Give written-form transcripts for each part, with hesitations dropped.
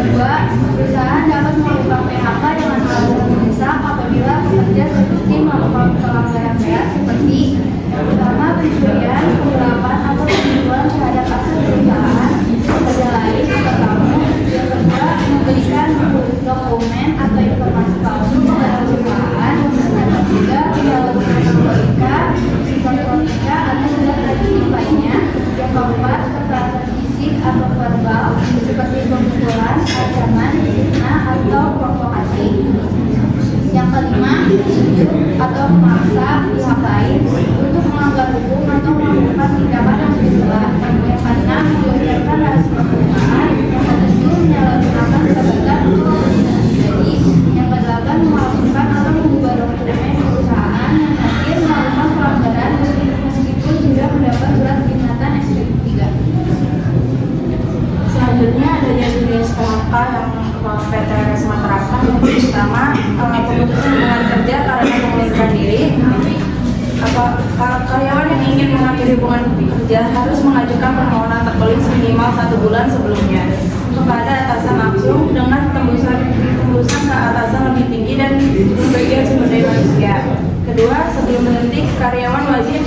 kedua, perusahaan dapat melakukan PHK dengan alasan mendesak apabila pekerja terbukti melakukan pelanggaran berat seperti yang pertama pencurian, penggelapan atau penipuan terhadap aset perusahaan, pekerja lain atau tamu. Yang kedua, memberikan dokumen atau informasi palsu kepada perusahaan. Yang ketiga, menyalahgunakan logika, psikotronika atau zat adiktif lainnya. Yang keempat, kekerasan fisik atau verbal seperti pemukulan, ancaman, fitnah atau provokasi. Yang kelima, menunjuk atau memaksa pihak lain untuk melanggar hukum atau melakukan tindakan yang tercela. Yang keenam, membocorkan rahasia perusahaan. Yang ketujuh, menyalahgunakan jabatan untuk kepentingan pribadi. Yang kedelapan, memalsukan atau mengubah dokumen perusahaan. Yang terakhir, melakukan pelanggaran meskipun sudah mendapat surat peringatan SPP 3. Selanjutnya ada jenis PHK yang PT Resma terapkan. Yang pertama, pemutusan hubungan kerja karena mengundurkan diri. Karyawan yang ingin mengakhiri hubungan kerja harus mengajukan permohonan tertulis minimal 1 bulan sebelumnya kepada atasan langsung dengan tembusan ke atasan lebih tinggi dan bagian sumber daya manusia. Kedua, sebelum berhenti, karyawan wajib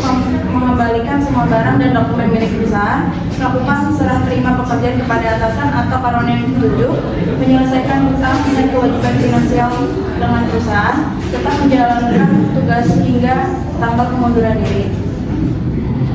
mengembalikan semua barang dan dokumen milik perusahaan, melakukan serah terima pekerjaan kepada atasan atau karyawan yang ditunjuk, menyelesaikan hutang dan kewajiban finansial dengan perusahaan, tetap menjalankan tugas hingga tanggal pengunduran diri.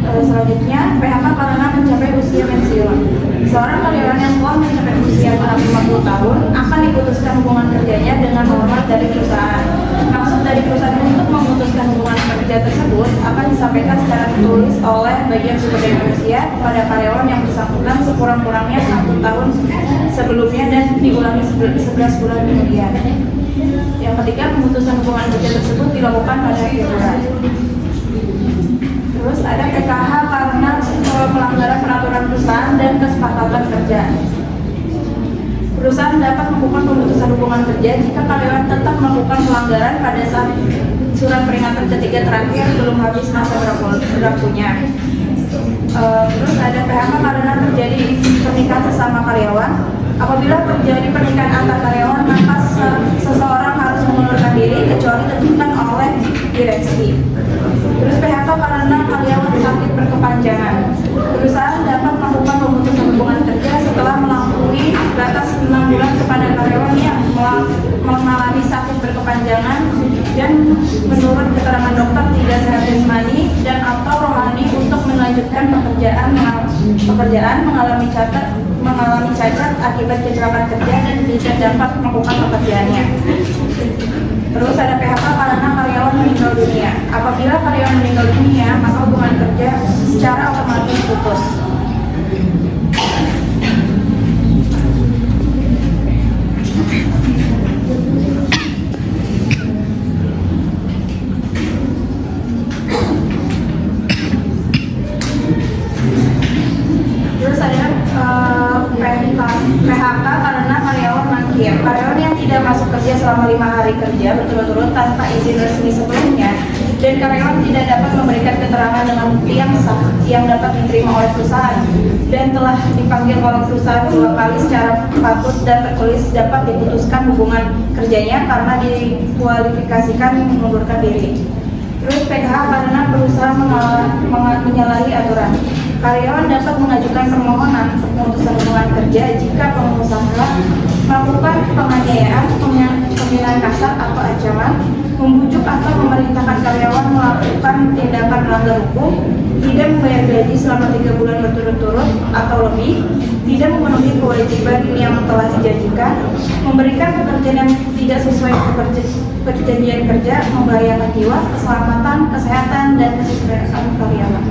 Selanjutnya, PHK karena mencapai usia pensiun. Seorang karyawan yang telah mencapai usia 50 tahun akan diputuskan hubungan kerjanya dengan hormat dari perusahaan. Maksud dari perusahaan untuk memutuskan hubungan kerja tersebut akan disampaikan secara tertulis oleh bagian sumber daya manusia kepada karyawan yang bersangkutan sekurang-kurangnya 1 tahun sebelumnya dan diulangi 11 bulan kemudian. Yang ketiga, pemutusan hubungan kerja tersebut dilakukan pada akhir bulan. Terus ada PKH karena pelanggaran peraturan perusahaan dan kesepakatan kerja. Perusahaan dapat melakukan pemutusan hubungan kerja jika karyawan tetap melakukan pelanggaran pada saat surat peringatan ketiga terakhir belum habis masa berlakunya. Terus ada PHK karena terjadi pernikahan sesama karyawan. Apabila terjadi pernikahan antar karyawan, maka seseorang harus mengundurkan diri kecuali ditentukan oleh direksi. Terus PHK karena karyawan sakit berkepanjangan. Perusahaan dapat melakukan pemutusan hubungan kerja setelah melampaui batas 6 bulan kepada karyawan yang mengalami sakit berkepanjangan dan menurut keterangan dokter tidak sehat jasmani dan atau rohani untuk melanjutkan pekerjaan mengalami cacat akibat kecelakaan kerja dan tidak dapat melakukan pekerjaannya. Terus ada PHK karena karyawan meninggal dunia. Apabila karyawan meninggal dunia, maka hubungan kerja secara otomatis putus. Terus ada PHK karena karyawan mangkir. Karyawan yang tidak masuk kerja selama 5 hari kerja berturut-turut tanpa izin resmi sebelumnya dan karyawan tidak dapat memberikan keterangan dengan bukti yang sah yang dapat diterima oleh perusahaan dan telah dipanggil oleh perusahaan 2 kali secara patut dan tertulis dapat diputuskan hubungan kerjanya karena dikualifikasikan mengundurkan diri. Terus PKH karena perusahaan menyalahi aturan. Karyawan dapat mengajukan permohonan pemutusan hubungan kerja jika pengusaha melakukan penganiayaan, penghinaan kasar atau ancaman, membujuk atau memerintahkan karyawan melakukan tindakan melanggar hukum, tidak membayar gaji selama 3 bulan berturut-turut atau lebih, tidak memenuhi kewajiban yang telah dijanjikan, memberikan pekerjaan yang tidak sesuai perjanjian kerja, membahayakan jiwa, keselamatan, kesehatan, dan kesejahteraan karyawan.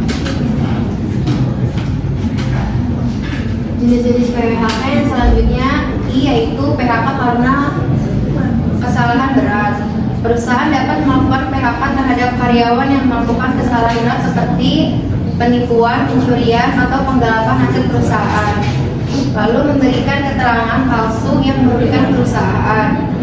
Jenis-jenis PHK yang selanjutnya yaitu PHK karena kesalahan berat. Perusahaan dapat melakukan PHK terhadap karyawan yang melakukan kesalahan berat seperti penipuan, pencurian, atau penggelapan aset perusahaan, lalu memberikan keterangan palsu yang merugikan perusahaan,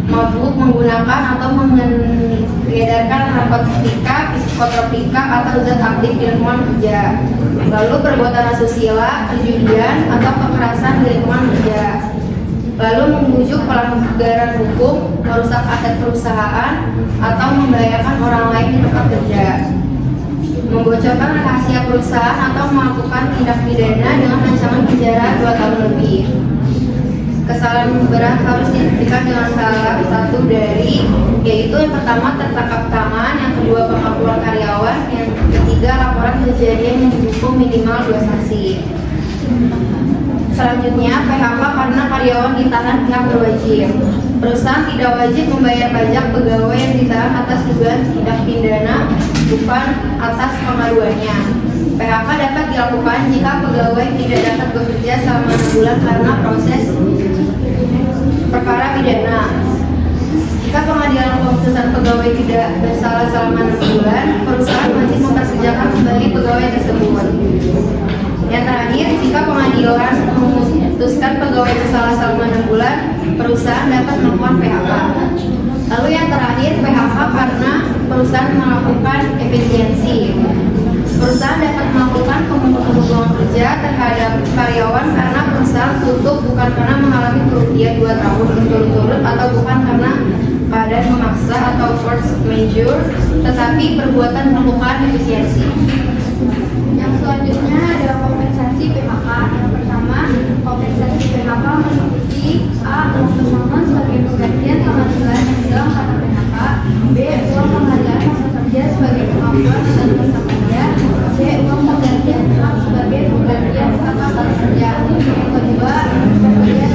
mabuk, menggunakan atau mengedarkan narkotika, psikotropika, atau zat aktif di lingkungan kerja, lalu perbuatan asusila, perjudian, atau kekerasan di lingkungan kerja. pelanggaran hukum, merusak aset perusahaan, atau membahayakan orang lain di tempat kerja, membocorkan rahasia perusahaan atau melakukan tindak pidana dengan ancaman penjara 2 tahun lebih. Kesalahan berat harus dibuktikan dengan salah satu dari, yaitu yang pertama tertangkap tangan, yang kedua pengakuan karyawan, yang ketiga laporan kejadian yang didukung minimal 2 saksi. Selanjutnya, PHK karena karyawan ditahan pihak berwajib. Perusahaan tidak wajib membayar pajak pegawai yang ditahan atas dugaan tindak pidana, bukan atas pengaduannya. PHK dapat dilakukan jika pegawai tidak dapat bekerja selama 6 bulan karena proses perkara pidana. Jika pengadilan memutuskan pegawai tidak bersalah selama 6 bulan, perusahaan wajib memperkerjakan kembali pegawai tersebut. Yang terakhir, jika pengadilan memutuskan pegawai bersalah selama 6 bulan, perusahaan dapat melakukan PHK. Lalu yang terakhir, PHK karena perusahaan melakukan efisiensi. Perusahaan dapat melakukan pemotongan kerja terhadap karyawan karena perusahaan tutup bukan karena mengalami kerugian 2 tahun berturut-turut atau bukan karena keadaan memaksa atau force majeure, tetapi perbuatan melakukan efisiensi. Yang selanjutnya adalah kompensasi PHK. Yang pertama, kompensasi PHK meliputi A. Uang pesangon sebagai penggantian penghasilan yang hilang karena PHK, B. Uang penghargaan masa kerja sebagai pengakuan dan masa kerja, C. Uang penggantian hak sebagai penggantian kata kerja. Yang kedua, pemberian